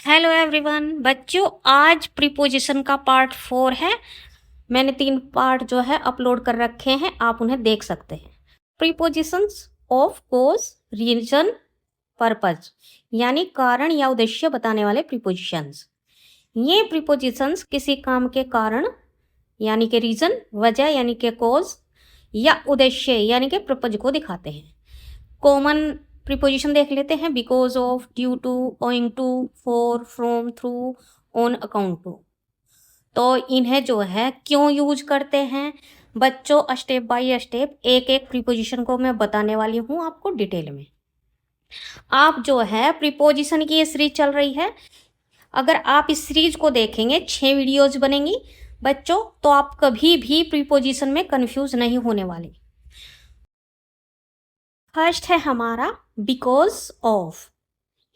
Hello everyone बच्चों, आज preposition का पार्ट 4 है। मैंने 3 पार्ट जो है अपलोड कर रखे हैं, आप उन्हें देख सकते हैं। Prepositions of cause, reason, purpose यानी कारण या उद्देश्य बताने वाले प्रीपोजिशंस। ये प्रीपोजिशंस किसी काम के कारण यानी कि रीजन, वजह यानी कि कोज, या उद्देश्य यानी कि पर्पज को दिखाते हैं। कॉमन प्रीपोजिशन देख लेते हैं। Because of, due to, owing to, for, from, through, on account to. तो इन्हें जो है क्यों यूज करते हैं बच्चों, स्टेप बाय स्टेप एक एक प्रीपोजिशन को मैं बताने वाली हूँ आपको डिटेल में। आप जो है प्रीपोजिशन की ये सीरीज चल रही है। अगर आप इस सीरीज को देखेंगे, 6 वीडियोज बनेंगी बच्चों, तो आप कभी भी प्रीपोजिशन में कंफ्यूज नहीं होने वाले। फर्स्ट है हमारा बिकॉज ऑफ।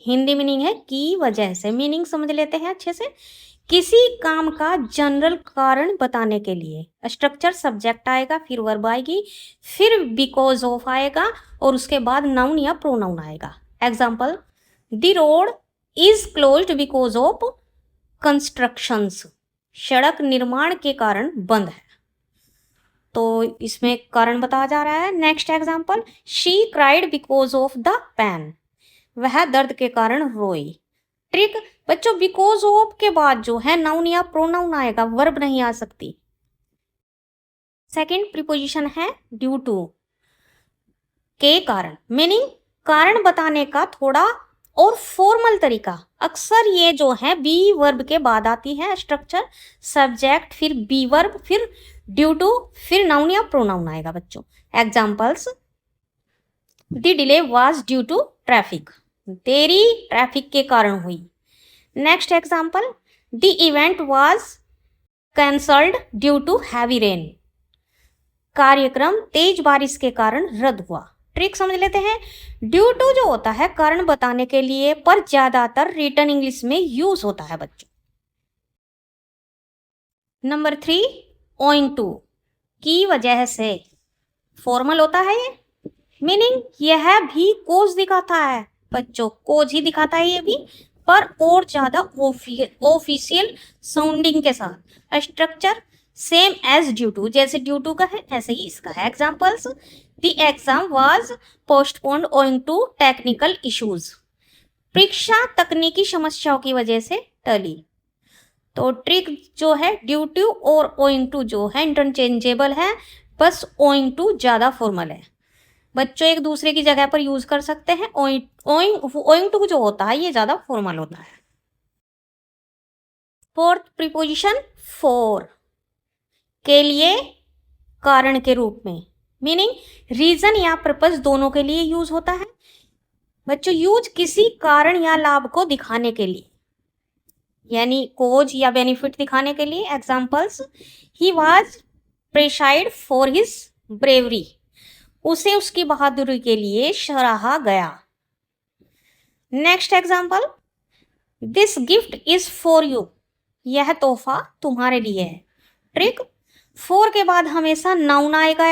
हिंदी मीनिंग है की वजह से। मीनिंग समझ लेते हैं अच्छे से। किसी काम का जनरल कारण बताने के लिए स्ट्रक्चर सब्जेक्ट आएगा, फिर वर्ब आएगी, फिर बिकॉज ऑफ आएगा और उसके बाद नाउन या प्रोनाउन आएगा। Example, the road is closed because of constructions. सड़क निर्माण के कारण बंद है, तो इसमें कारण बताया जा रहा है। Next example, she cried because of the pain. वह दर्द के कारण रोई। ट्रिक बच्चों, बिकॉज ऑफ के बाद जो है नाउन या प्रोनाउन आएगा, वर्ब नहीं आ सकती। सेकंड प्रीपोजिशन है ड्यू टू, के कारण। मीनिंग कारण बताने का थोड़ा और फॉर्मल तरीका। अक्सर ये जो है बी वर्ब के बाद आती है। स्ट्रक्चर सब्जेक्ट, फिर बी वर्ब, फिर ड्यू टू, फिर नाउन या प्रोनाउन आएगा बच्चों। Examples, the delay was due to traffic. देरी ट्रैफिक के कारण हुई। Next example, the event was cancelled due to heavy rain. कार्यक्रम तेज बारिश के कारण रद्द हुआ। ट्रिक समझ लेते हैं। ड्यू टू जो होता है कारण बताने के लिए, पर ज्यादातर रिटन इंग्लिश में यूज होता है बच्चों। नंबर 3, ओइंग टू, की वजह से। फॉर्मल होता है ये। मीनिंग यह भी कोज दिखाता है बच्चों, कोज ही दिखाता है ये भी, पर और ज्यादा ऑफिशियल साउंडिंग के साथ। Structure same as due to, जैसे ड्यू टू का है ऐसे ही इसका है। Examples, the exam was postponed owing to technical issues. परीक्षा तकनीकी समस्याओं की वजह से टली। तो ट्रिक जो है, ड्यू टू और ओइंग टू जो है इंटरचेंजेबल है, बस ओइंग टू ज्यादा फॉर्मल है। बच्चों एक दूसरे की जगह पर यूज कर सकते हैं। ओइंग टू जो होता है ये ज्यादा फॉर्मल होता है। फोर्थ प्रीपोजिशन फॉर, के लिए, कारण के रूप में। मीनिंग रीजन या पर्पस दोनों के लिए यूज होता है बच्चों। यूज किसी कारण या लाभ को दिखाने के लिए, यानी कोज या बेनिफिट दिखाने के लिए। Examples, he was praised for his bravery. उसे उसकी बहादुरी के लिए सराहा गया। Next example, this gift is for you. यह तोहफा तुम्हारे लिए है। ट्रिक, फॉर के बाद हमेशा नाउन आएगा,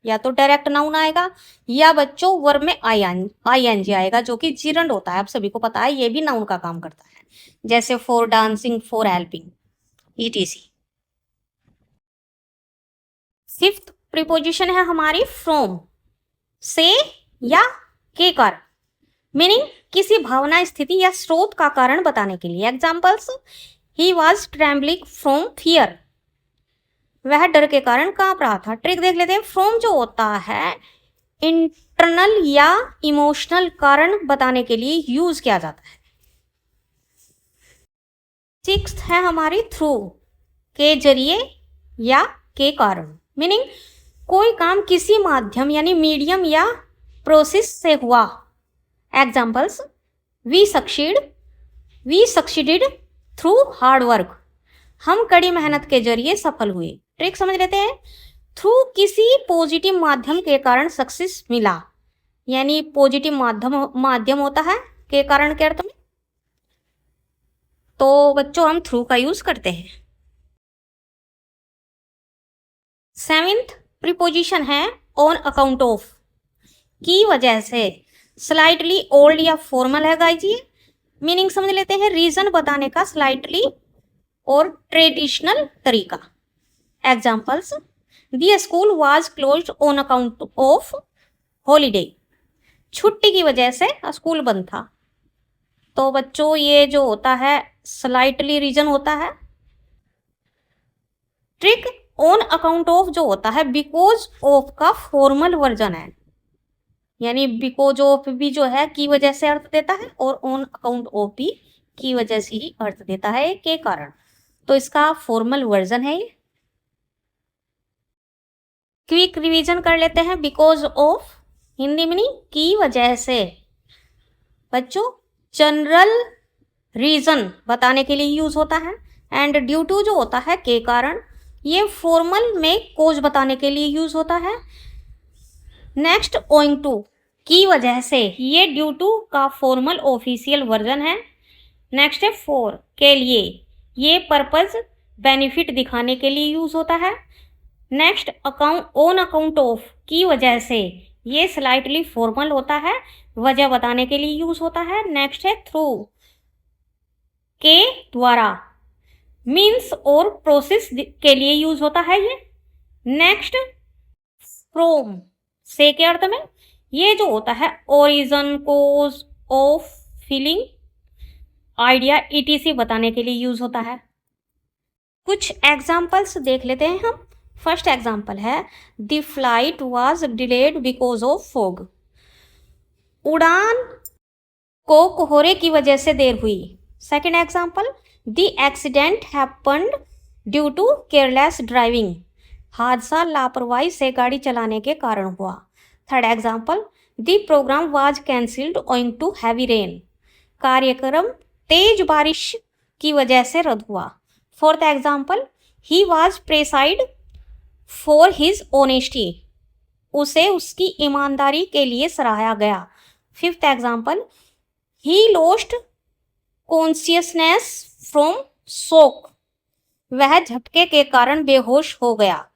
या तो डायरेक्ट नाउन आएगा, या बच्चों वर्ब में आईएनजी आएगा, जो कि जिरंड होता है। आप सभी को पता है ये भी नाउन का काम करता है, जैसे for dancing, for helping, etc. Fifth preposition है हमारी फ्रॉम, से या के कारण। मीनिंग किसी भावना, स्थिति या स्रोत का कारण बताने के लिए। Examples, he was trembling from fear. वह डर के कारण कांप रहा था। ट्रिक देख लेते हैं। फ्रॉम जो होता है इंटरनल या इमोशनल कारण बताने के लिए यूज किया जाता है। सिक्स्थ है हमारी थ्रू, के जरिए या के कारण। मीनिंग कोई काम किसी माध्यम यानी मीडियम या प्रोसेस से हुआ। Examples, we succeeded through hard work. हम कड़ी मेहनत के जरिए सफल हुए। ट्रिक समझ लेते हैं। थ्रू किसी पॉजिटिव माध्यम के कारण सक्सेस मिला, यानी पॉजिटिव माध्यम होता है के कारण के अर्थ में। तो बच्चों हम थ्रू का यूज करते हैं। सेवेंथ प्रीपोजिशन है ऑन अकाउंट ऑफ, की वजह से। स्लाइटली ओल्ड या फॉर्मल है गाइस ये। मीनिंग समझ लेते हैं। रीजन बताने का स्लाइटली और ट्रेडिशनल तरीका। Examples, the school was closed on account of holiday. छुट्टी की वजह से स्कूल बंद था। तो बच्चों ये जो होता है स्लाइटली रीजन होता है। ट्रिक ऑन अकाउंट ऑफ जो होता है बिकॉज ऑफ का फॉर्मल वर्जन है, यानी बिकॉज ऑफ भी जो है की वजह से अर्थ देता है और ऑन अकाउंट ऑफ भी की वजह से ही अर्थ देता है के कारण। तो इसका फॉर्मल वर्जन है ये। क्विक रिवीजन कर लेते हैं। बिकॉज ऑफ हिंदी मीनिंग की वजह से। बच्चों जनरल रीजन बताने के लिए यूज होता है। एंड ड्यू टू जो होता है के कारण। ये फॉर्मल में कोज बताने के लिए यूज होता है। नेक्स्ट ओइंग टू की वजह से, ये ड्यू टू का फॉर्मल ऑफिशियल वर्जन है। नेक्स्ट है फॉर के लिए, ये पर्पज बेनिफिट दिखाने के लिए यूज होता है। Next account on account of की वजह से, ये स्लाइटली फॉर्मल होता है, वजह बताने के लिए यूज होता है। नेक्स्ट है थ्रू के द्वारा, मीन्स और प्रोसेस के लिए यूज होता है ये। नेक्स्ट फ्रॉम से के अर्थ में, ये जो होता है origin cause of feeling idea etc बताने के लिए यूज होता है। कुछ एग्जाम्पल्स देख लेते हैं हम। फर्स्ट एग्जाम्पल है the flight was delayed because of fog. उड़ान को कोहरे की वजह से देर हुई। Second example, the accident happened due to careless driving. हादसा लापरवाही से गाड़ी चलाने के कारण हुआ। Third example, the programme was cancelled owing to heavy rain. कार्यक्रम तेज बारिश की वजह से रद्द हुआ। Fourth example, he was praised for his honesty. उसे उसकी ईमानदारी के लिए सराहा गया। Fifth example, he lost consciousness from shock. वह झटके के कारण बेहोश हो गया।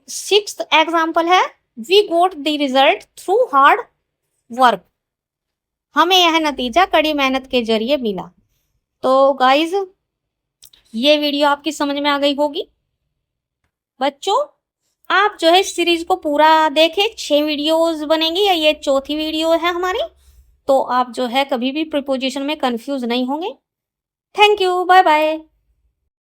सिक्स्थ एग्जाम्पल है we got the result through hard work. हमें यह नतीजा कड़ी मेहनत के जरिए मिला। तो गाइज ये वीडियो आपकी समझ में आ गई होगी। बच्चों आप जो है इस सीरीज को पूरा देखें। 6 वीडियोस बनेंगी या ये चौथी वीडियो है हमारी। तो आप जो है कभी भी प्रीपोजिशन में कंफ्यूज नहीं होंगे। Thank you, bye bye.